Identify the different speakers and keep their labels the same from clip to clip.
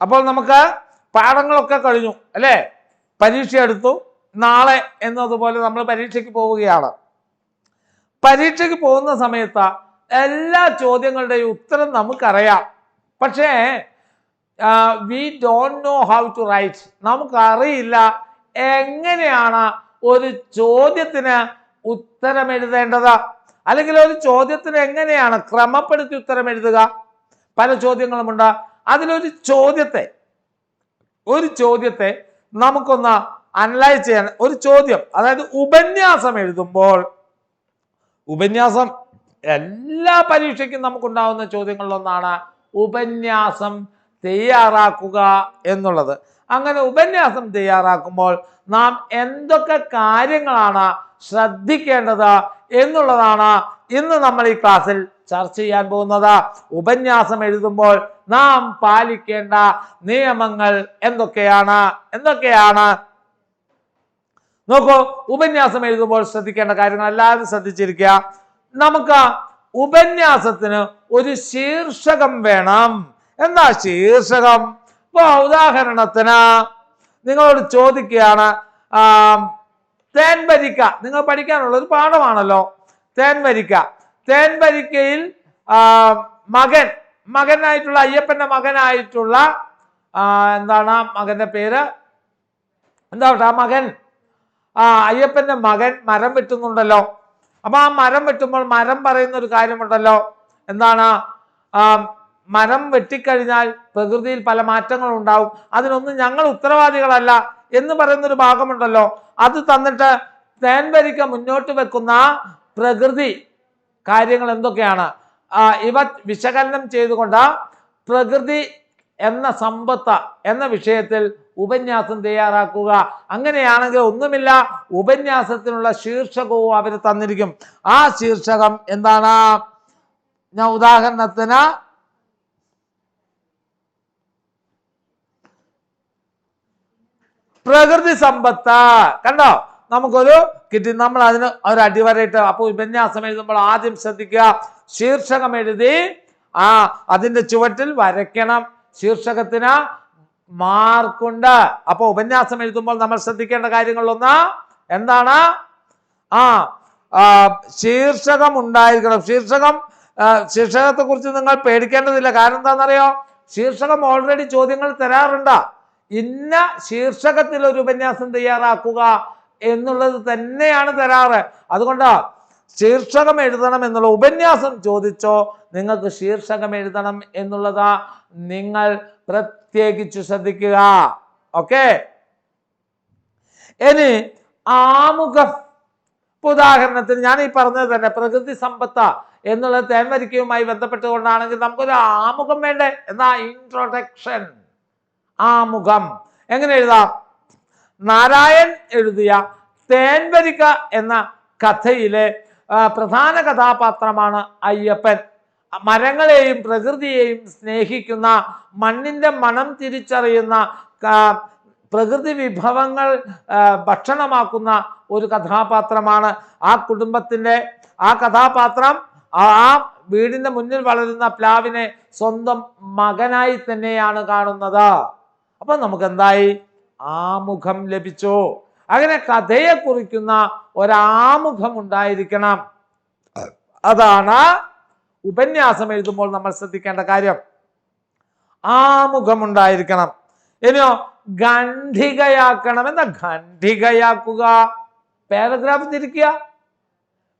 Speaker 1: അപ്പോൾ നമുക്ക് പാഠങ്ങളൊക്കെ കഴിഞ്ഞു അല്ലേ? പരീക്ഷ എടുത്തു, നാളെ എന്നതുപോലെ നമ്മൾ പരീക്ഷയ്ക്ക് പോവുകയാണ്. പരീക്ഷയ്ക്ക് പോകുന്ന സമയത്ത് എല്ലാ ചോദ്യങ്ങളുടെയും ഉത്തരം നമുക്കറിയാം. പക്ഷേ we don't know how to write. നമുക്കറിയില്ല എങ്ങനെയാണ് ഒരു ചോദ്യത്തിന് ഉത്തരം എഴുതേണ്ടത്, അല്ലെങ്കിൽ ഒരു ചോദ്യത്തിന് എങ്ങനെയാണ് ക്രമപ്പെടുത്തി ഉത്തരം എഴുതുക. പല ചോദ്യങ്ങളുമുണ്ട്. അതിലൊരു ചോദ്യത്തെ നമുക്കൊന്ന് അനലൈസ് ചെയ്യാൻ, ഒരു ചോദ്യം, അതായത് ഉപന്യാസം എഴുതുമ്പോൾ, ഉപന്യാസം എല്ലാ പരീക്ഷയ്ക്കും നമുക്കുണ്ടാവുന്ന ചോദ്യങ്ങളിലൊന്നാണ് ഉപന്യാസം തയ്യാറാക്കുക എന്നുള്ളത്. അങ്ങനെ ഉപന്യാസം തയ്യാറാക്കുമ്പോൾ നാം എന്തൊക്കെ കാര്യങ്ങളാണ് ശ്രദ്ധിക്കേണ്ടത് എന്നുള്ളതാണ് ഇന്ന് നമ്മൾ ഈ ക്ലാസ്സിൽ ചർച്ച ചെയ്യാൻ പോകുന്നത്. ഉപന്യാസം എഴുതുമ്പോൾ നാം പാലിക്കേണ്ട നിയമങ്ങൾ എന്തൊക്കെയാണ്? നോക്കൂ, ഉപന്യാസം എഴുതുമ്പോൾ ശ്രദ്ധിക്കേണ്ട കാര്യങ്ങൾ എല്ലാവരും ശ്രദ്ധിച്ചിരിക്കുക. നമുക്ക് ഉപന്യാസത്തിന് ഒരു ശീർഷകം വേണം. എന്താ ശീർഷകം? ഇപ്പൊ ഉദാഹരണത്തിന് നിങ്ങളോട് ചോദിക്കുകയാണ്, തേൻവരിക്ക നിങ്ങൾ പഠിക്കാനുള്ള ഒരു പാഠമാണല്ലോ, തേൻവരിക്കയിൽ മകനായിട്ടുള്ള അയ്യപ്പന്റെ മകനായിട്ടുള്ള എന്താണ് മകന്റെ പേര്? എന്താ മകൻ അയ്യപ്പന്റെ മകൻ മരം വെട്ടുന്നുണ്ടല്ലോ. അപ്പൊ ആ മരം വെട്ടുമ്പോൾ മരം പറയുന്ന ഒരു കാര്യമുണ്ടല്ലോ. എന്താണ്? മരം വെട്ടിക്കഴിഞ്ഞാൽ പ്രകൃതിയിൽ പല മാറ്റങ്ങളും ഉണ്ടാവും, അതിനൊന്നും ഞങ്ങൾ ഉത്തരവാദികളല്ല എന്ന് പറയുന്നൊരു ഭാഗമുണ്ടല്ലോ. അത് തന്നിട്ട് തേൻവരിക്ക മുന്നോട്ട് വെക്കുന്ന പ്രകൃതി കാര്യങ്ങൾ എന്തൊക്കെയാണ്? ഇവ വിശകലനം ചെയ്തുകൊണ്ട് പ്രകൃതി എന്ന സമ്പത്ത് എന്ന വിഷയത്തിൽ ഉപന്യാസം തയ്യാറാക്കുക. അങ്ങനെയാണെങ്കിൽ ഒന്നുമില്ല, ഉപന്യാസത്തിനുള്ള ശീർഷകവും അവർ തന്നിരിക്കും. ആ ശീർഷകം എന്താണ്? ഞാൻ ഉദാഹരണത്തിന് പ്രകൃതി സമ്പത്ത് കണ്ടോ, നമുക്കൊരു കിട്ടി. നമ്മൾ അതിന് ഒരു അടിവരയിട്ട്, അപ്പോൾ ഉപന്യാസം എഴുതുമ്പോൾ ആദ്യം ശ്രദ്ധിക്കുക, ശീർഷകം എഴുതി അതിന്റെ ചുവട്ടിൽ വരയ്ക്കണം. ശീർഷകത്തിന് മാർക്കുണ്ട്. അപ്പൊ ഉപന്യാസം എഴുതുമ്പോൾ നമ്മൾ ശ്രദ്ധിക്കേണ്ട കാര്യങ്ങളൊന്ന് എന്താണ്? ശീർഷകം ഉണ്ടായിരിക്കണം. ശീർഷകത്തെ കുറിച്ച് നിങ്ങൾ പേടിക്കേണ്ടതില്ല. കാരണം എന്താണെന്നറിയോ? ശീർഷകം ഓൾറെഡി ചോദ്യങ്ങൾ തരാറുണ്ട്. ഇന്ന ശീർഷകത്തിൽ ഒരു ഉപന്യാസം തയ്യാറാക്കുക എന്നുള്ളത് തന്നെയാണ് തരാറ്. അതുകൊണ്ട് ശീർഷകം എഴുതണം എന്നുള്ള, ഉപന്യാസം ചോദിച്ചോ നിങ്ങൾക്ക് ശീർഷകം എഴുതണം എന്നുള്ളതാ നിങ്ങൾ പ്രത്യേകിച്ച് ശ്രദ്ധിക്കുക. ഓക്കെ, ഇനി ആമുഖം. ഉദാഹരണത്തിന് ഞാൻ ഈ പറഞ്ഞത് തന്നെ പ്രകൃതി സമ്പത്ത് എന്നുള്ള തേൻവരിക്കയുമായി ബന്ധപ്പെട്ടുകൊണ്ടാണെങ്കിൽ നമുക്കൊരു ആമുഖം വേണ്ടേ? എന്നാ ഇൻട്രൊഡക്ഷൻ. ആമുഖം എങ്ങനെ എഴുതാം? നാരായൺ എഴുതിയ തേൻവരിക്ക എന്ന കഥയിലെ പ്രധാന കഥാപാത്രമാണ് അയ്യപ്പൻ. മരങ്ങളെയും പ്രകൃതിയെയും സ്നേഹിക്കുന്ന, മണ്ണിന്റെ മണം തിരിച്ചറിയുന്ന, പ്രകൃതി വിഭവങ്ങൾ ഭക്ഷണമാക്കുന്ന ഒരു കഥാപാത്രമാണ്. ആ കുടുംബത്തിന്റെ ആ കഥാപാത്രം ആ വീടിന്റെ മുന്നിൽ വളരുന്ന പ്ലാവിനെ സ്വന്തം മകനായി തന്നെയാണ് കാണുന്നത്. അപ്പൊ നമുക്ക് എന്തായി? ആമുഖം ലഭിച്ചു. അങ്ങനെ കഥയെ കുറിക്കുന്ന ഒരാമുഖം ഉണ്ടായിരിക്കണം. അതാണ് ഉപന്യാസം എഴുതുമ്പോൾ നമ്മൾ ശ്രദ്ധിക്കേണ്ട കാര്യം. ആമുഖം ഉണ്ടായിരിക്കണം. ഇനിയോ ഖണ്ഡികയാക്കണം. എന്താ ഖണ്ഡികയാക്കുക? പാരഗ്രാഫ് തിരിക്കുക.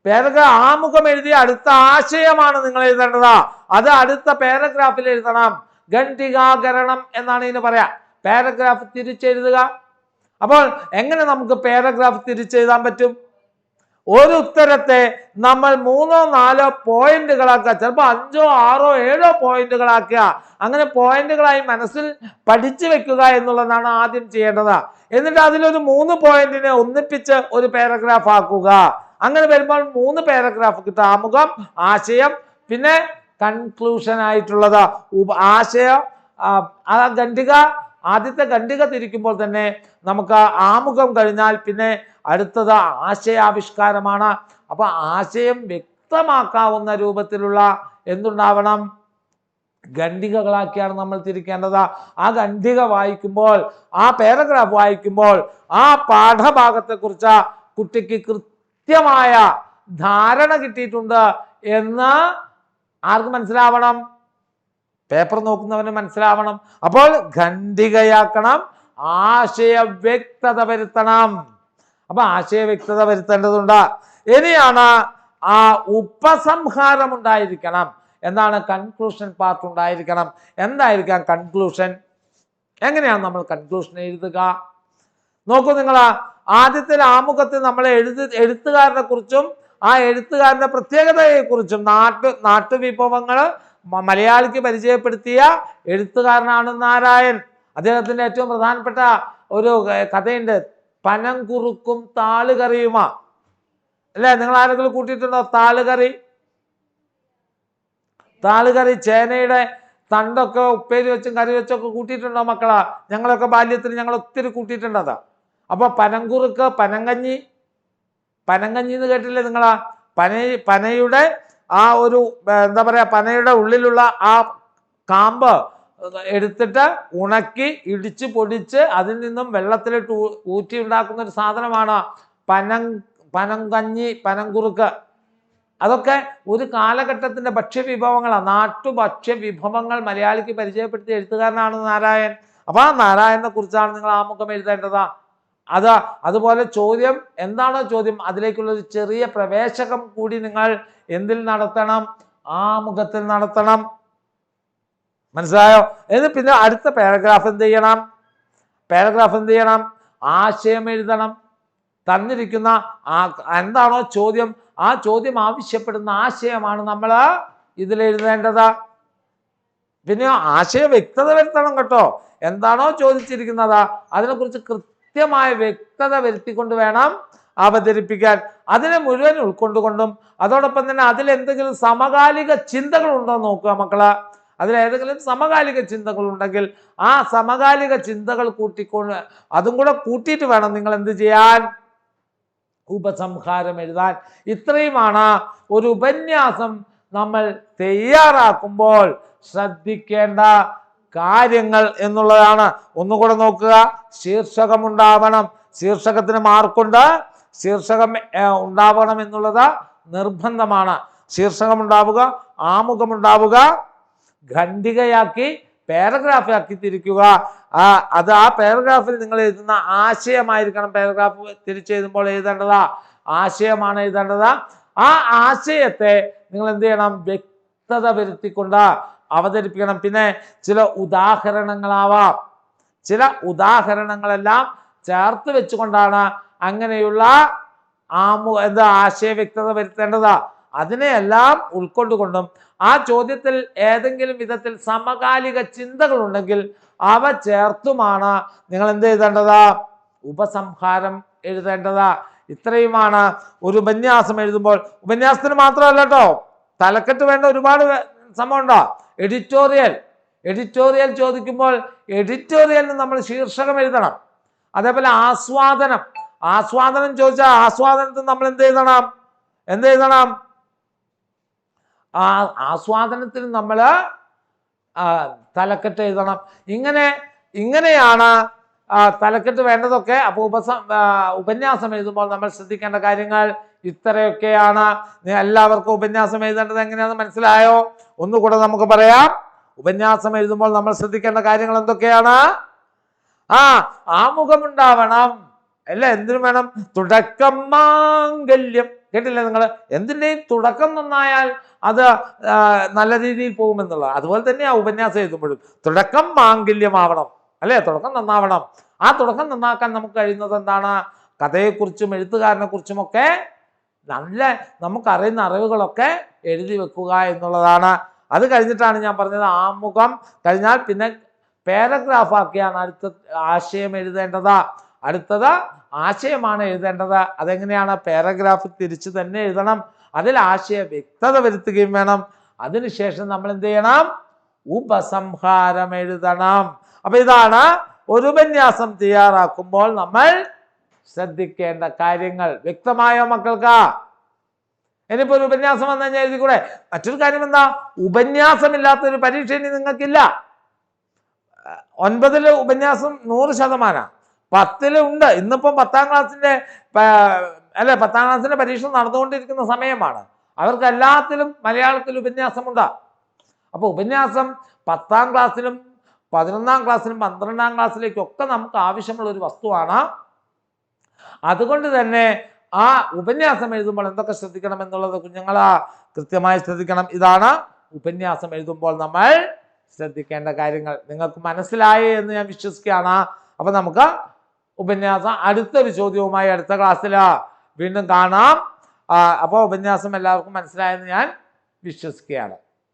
Speaker 1: പാരഗ്രാഫ് ആമുഖം എഴുതിയ അടുത്ത ആശയമാണ് നിങ്ങൾ എഴുതേണ്ടത്. അത് അടുത്ത പാരഗ്രാഫിൽ എഴുതണം. ഖണ്ഡികാകരണം എന്നാണ് ഇതിന് പറയാ. പാരഗ്രാഫ് തിരിച്ചെഴുതുക. അപ്പോൾ എങ്ങനെ നമുക്ക് പാരഗ്രാഫ് തിരിച്ചെഴുതാൻ പറ്റും? ഒരു ഉത്തരത്തെ നമ്മൾ 3-4 പോയിന്റുകളാക്കുക, ചിലപ്പോൾ 5-6-7 പോയിന്റുകളാക്കുക. അങ്ങനെ പോയിന്റുകളായി മനസ്സിൽ പഠിച്ചു വെക്കുക എന്നുള്ളതാണ് ആദ്യം ചെയ്യേണ്ടത്. എന്നിട്ട് അതിലൊരു 3 പോയിന്റിനെ ഒന്നിപ്പിച്ച് ഒരു പാരഗ്രാഫ് ആക്കുക. അങ്ങനെ വരുമ്പോൾ 3 പാരഗ്രാഫ് കിട്ടും. ആമുഖം, ആശയം, പിന്നെ കൺക്ലൂഷൻ ആയിട്ടുള്ളത്. ആശയം ആ ഖണ്ഡിക, ആദ്യത്തെ ഖണ്ഡിക തിരിക്കുമ്പോൾ തന്നെ നമുക്ക് ആമുഖം കഴിഞ്ഞാൽ പിന്നെ അടുത്തത് ആശയാവിഷ്കാരമാണ്. അപ്പൊ ആശയം വ്യക്തമാക്കാവുന്ന രൂപത്തിലുള്ള എന്തുണ്ടാവണം? ഖണ്ഡികകളാക്കിയാണ് നമ്മൾ തിരിക്കേണ്ടത്. ആ ഖണ്ഡിക വായിക്കുമ്പോൾ, ആ പാരഗ്രാഫ് വായിക്കുമ്പോൾ ആ പാഠഭാഗത്തെക്കുറിച്ച് കുട്ടിക്ക് കൃത്യമായ ധാരണ കിട്ടിയിട്ടുണ്ട് എന്ന് ആർക്ക് മനസ്സിലാവണം? പേപ്പർ നോക്കുന്നവന് മനസ്സിലാവണം. അപ്പോൾ ഖണ്ഡികയാക്കണം, ആശയ വ്യക്തത വരുത്തണം. അപ്പൊ ആശയ വ്യക്തത വരുത്തേണ്ടതുണ്ട്. ഇനിയാണ് ആ ഉപസംഹാരം ഉണ്ടായിരിക്കണം. എന്താണ്? കൺക്ലൂഷൻ പാർട്ട് ഉണ്ടായിരിക്കണം. എന്തായിരിക്കാം കൺക്ലൂഷൻ? എങ്ങനെയാണ് നമ്മൾ കൺക്ലൂഷൻ എഴുതുക? നോക്കൂ നിങ്ങൾ, ആദ്യത്തെ ആമുഖത്തിൽ നമ്മൾ എഴുത്തുകാരനെ കുറിച്ചും ആ എഴുത്തുകാരന്റെ പ്രത്യേകതയെക്കുറിച്ചും നാട്ടുവിഭവങ്ങൾ മലയാളിക്ക് പരിചയപ്പെടുത്തിയ എഴുത്തുകാരനാണ് നാരായൺ. അദ്ദേഹത്തിന്റെ ഏറ്റവും പ്രധാനപ്പെട്ട ഒരു കഥയുണ്ട്, പനംകുറുക്കും താളുകറിയുമാ. അല്ലേ? നിങ്ങൾ ആരെങ്കിലും കൂട്ടിയിട്ടുണ്ടോ താളുകറി? താളുകറി ചേനയുടെ തണ്ടൊക്കെ ഉപ്പേരി വെച്ചും കറി വെച്ചൊക്കെ കൂട്ടിയിട്ടുണ്ടോ മക്കളാ? ഞങ്ങളൊക്കെ ബാല്യത്തിൽ ഞങ്ങൾ ഒത്തിരി കൂട്ടിയിട്ടുണ്ട് അതാ. അപ്പൊ പനംകുറുക്ക്, പനങ്കഞ്ഞി എന്ന് കേട്ടില്ലേ നിങ്ങളാ? പനയുടെ ആ ഒരു എന്താ പറയാ, പനയുടെ ഉള്ളിലുള്ള ആ കാമ്പ് എടുത്തിട്ട് ഉണക്കി ഇടിച്ച് പൊടിച്ച് അതിൽ നിന്നും വെള്ളത്തിലിട്ട് ഊറ്റി ഉണ്ടാക്കുന്ന ഒരു സാധനമാണ് പനങ്കഞ്ഞി, പനംകുറുക്ക്. അതൊക്കെ ഒരു കാലഘട്ടത്തിന്റെ ഭക്ഷ്യവിഭവങ്ങളാണ്. നാട്ടുഭക്ഷ്യ വിഭവങ്ങൾ മലയാളിക്ക് പരിചയപ്പെടുത്തിയ എഴുത്തുകാരനാണ് നാരായൺ. അപ്പൊ ആ നാരായണനെ കുറിച്ചാണ് നിങ്ങൾ ആമുഖം എഴുതേണ്ടത്. അതുപോലെ ചോദ്യം എന്താണോ ചോദ്യം, അതിലേക്കുള്ള ഒരു ചെറിയ പ്രവേശകം കൂടി നിങ്ങൾ എന്തിൽ നടത്തണം? ആമുഖത്തിൽ നടത്തണം. മനസ്സിലായോ? പിന്നെ അടുത്ത പാരഗ്രാഫ് എന്ത് ചെയ്യണം? ആശയം എഴുതണം. തന്നിരിക്കുന്ന എന്താണോ ചോദ്യം, ആ ചോദ്യം ആവശ്യപ്പെടുന്ന ആശയമാണ് നമ്മൾ ഇതിൽ എഴുതേണ്ടത്. പിന്നെ ആശയ വ്യക്തത വരുത്തണം കേട്ടോ. എന്താണോ ചോദിച്ചിരിക്കുന്നത് അതിനെക്കുറിച്ച് കൃത്യമായ വ്യക്തത വരുത്തിക്കൊണ്ട് വേണം അവതരിപ്പിക്കാൻ. അതിനെ മുഴുവൻ ഉൾക്കൊണ്ടുകൊണ്ടും അതോടൊപ്പം തന്നെ അതിൽ എന്തെങ്കിലും സമകാലിക ചിന്തകൾ ഉണ്ടോ നോക്കുക മക്കള്. അതിലേതെങ്കിലും സമകാലിക ചിന്തകൾ ഉണ്ടെങ്കിൽ ആ സമകാലിക ചിന്തകൾ കൂട്ടിക്കൊണ്ട് അതും കൂടെ കൂട്ടിയിട്ട് വേണം നിങ്ങൾ എന്ത് ചെയ്യാൻ? ഉപസംഹാരം എഴുതാൻ. ഇത്രയുമാണ് ഒരു ഉപന്യാസം നമ്മൾ തയ്യാറാക്കുമ്പോൾ ശ്രദ്ധിക്കേണ്ട കാര്യങ്ങൾ എന്നുള്ളതാണ്. ഒന്നുകൂടെ നോക്കുക. ശീർഷകമുണ്ടാവണം. ശീർഷകത്തിന് മാർക്കുണ്ട്. ശീർഷകം ഉണ്ടാവണം എന്നുള്ളത് നിർബന്ധമാണ്. ശീർഷകമുണ്ടാവുക, ആമുഖമുണ്ടാവുക, ഖണ്ഡികയാക്കി പാരഗ്രാഫാക്കി തിരിക്കുക. ആ പാരഗ്രാഫിൽ നിങ്ങൾ എഴുതുന്ന ആശയമായിരിക്കണം. പാരഗ്രാഫ് തിരിച്ചെഴുതുമ്പോൾ എഴുതേണ്ടത് ആശയമാണ് എഴുതേണ്ടത്. ആ ആശയത്തെ നിങ്ങൾ എന്ത് ചെയ്യണം? വ്യക്തത വരുത്തിക്കൊണ്ട് അവതരിപ്പിക്കണം. പിന്നെ ചില ഉദാഹരണങ്ങളാവാം. ചില ഉദാഹരണങ്ങളെല്ലാം ചേർത്ത് വെച്ചുകൊണ്ടാണ് അങ്ങനെയുള്ള ആശയ വ്യക്തത വരുത്തേണ്ടത്. അതിനെയെല്ലാം ഉൾക്കൊണ്ടുകൊണ്ടും ആ ചോദ്യത്തിൽ ഏതെങ്കിലും വിധത്തിൽ സമകാലിക ചിന്തകൾ ഉണ്ടെങ്കിൽ അവ ചേർത്തുമാണ് നിങ്ങൾ എന്ത് എഴുതേണ്ടത്? ഉപസംഹാരം എഴുതേണ്ടത്. ഇത്രയുമാണ് ഒരു ഉപന്യാസം എഴുതുമ്പോൾ. ഉപന്യാസത്തിന് മാത്രമല്ല കേട്ടോ, തലക്കെട്ട് വേണ്ട ഒരുപാട് സംഭവമുണ്ടോ. എഡിറ്റോറിയൽ ചോദിക്കുമ്പോൾ എഡിറ്റോറിയലിന് നമ്മൾ ശീർഷകം എഴുതണം. അതേപോലെ ആസ്വാദനം ചോദിച്ചാൽ ആസ്വാദനത്തിന് നമ്മൾ എന്ത് എഴുതണം? ആസ്വാദനത്തിന് നമ്മൾ തലക്കെട്ട് എഴുതണം. ഇങ്ങനെയാണ് തലക്കെട്ട് വേണ്ടതൊക്കെ. അപ്പോൾ ഉപന്യാസം എഴുതുമ്പോൾ നമ്മൾ ശ്രദ്ധിക്കേണ്ട കാര്യങ്ങൾ ഇത്രയൊക്കെയാണ്. എല്ലാവർക്കും ഉപന്യാസം എഴുതേണ്ടത് എങ്ങനെയാണെന്ന് മനസ്സിലായോ? ഒന്നുകൂടെ നമുക്ക് പറയാം. ഉപന്യാസം എഴുതുമ്പോൾ നമ്മൾ ശ്രദ്ധിക്കേണ്ട കാര്യങ്ങൾ എന്തൊക്കെയാണ്? ആമുഖമുണ്ടാവണം. അല്ല, എന്തിനു വേണം? തുടക്കം മാംഗല്യം. കേട്ടില്ലേ നിങ്ങൾ? എന്തിൻ്റെയും തുടക്കം നന്നായാൽ അത് നല്ല രീതിയിൽ പോകുമെന്നുള്ളത്. അതുപോലെ തന്നെ ആ ഉപന്യാസം എഴുതുമ്പോഴും തുടക്കം മാംഗല്യമാവണം. അല്ലേ? തുടക്കം നന്നാവണം. ആ തുടക്കം നന്നാക്കാൻ നമുക്ക് കഴിയുന്നത് എന്താണ്? കഥയെക്കുറിച്ചും എഴുത്തുകാരനെ കുറിച്ചുമൊക്കെ നമുക്കറിയുന്ന അറിവുകളൊക്കെ എഴുതി വെക്കുക എന്നുള്ളതാണ്. അത് കഴിഞ്ഞിട്ടാണ് ഞാൻ പറഞ്ഞത്, ആമുഖം കഴിഞ്ഞാൽ പിന്നെ പാരഗ്രാഫാക്കിയാണ് അടുത്ത ആശയം എഴുതേണ്ടത്. അടുത്തത് ആശയമാണ് എഴുതേണ്ടത്. അതെങ്ങനെയാണ്? പാരഗ്രാഫ് തിരിച്ച് തന്നെ എഴുതണം. അതിൽ ആശയ വ്യക്തത വരുത്തുകയും വേണം. അതിനുശേഷം നമ്മൾ എന്ത് ചെയ്യണം? ഉപസംഹാരം എഴുതണം. അപ്പൊ ഇതാണ് ഒരു ഉപന്യാസം തയ്യാറാക്കുമ്പോൾ നമ്മൾ ശ്രദ്ധിക്കേണ്ട കാര്യങ്ങൾ. വ്യക്തമായോ മക്കൾക്ക്? ഇനിയിപ്പോ ഒരു ഉപന്യാസം വന്നു കഴിഞ്ഞാൽ എഴുതി കൂടെ? മറ്റൊരു കാര്യം എന്താ, ഉപന്യാസമില്ലാത്തൊരു പരീക്ഷ ഇനി നിങ്ങൾക്കില്ല. 9 ഉപന്യാസം 100%, 10 ഉണ്ട്. ഇന്നിപ്പോ 10ാം ക്ലാസ്സിന്റെ 10ാം ക്ലാസ്സിന്റെ പരീക്ഷ നടന്നുകൊണ്ടിരിക്കുന്ന സമയമാണ്. അവർക്ക് എല്ലാത്തിലും മലയാളത്തിൽ ഉപന്യാസമുണ്ട്. അപ്പൊ ഉപന്യാസം 10ാം ക്ലാസ്സിലും 11ാം ക്ലാസ്സിലും 12ാം ക്ലാസ്സിലേക്കൊക്കെ നമുക്ക് ആവശ്യമുള്ള ഒരു വസ്തുവാണ്. അതുകൊണ്ട് തന്നെ ആ ഉപന്യാസം എഴുതുമ്പോൾ എന്തൊക്കെ ശ്രദ്ധിക്കണം എന്നുള്ളത് കുഞ്ഞുങ്ങൾ കൃത്യമായി ശ്രദ്ധിക്കണം. ഇതാണ് ഉപന്യാസം എഴുതുമ്പോൾ നമ്മൾ ശ്രദ്ധിക്കേണ്ട കാര്യങ്ങൾ. നിങ്ങൾക്ക് മനസ്സിലായി എന്ന് ഞാൻ വിശ്വസിക്കുകയാണ്. അപ്പൊ നമുക്ക് ഉപന്യാസം അടുത്തൊരു ചോദ്യവുമായി അടുത്ത ക്ലാസ്സിൽ വീണ്ടും കാണാം. അപ്പോൾ ഉപന്യാസം എല്ലാവർക്കും മനസ്സിലായെന്ന് ഞാൻ വിശ്വസിക്കുകയാണ്.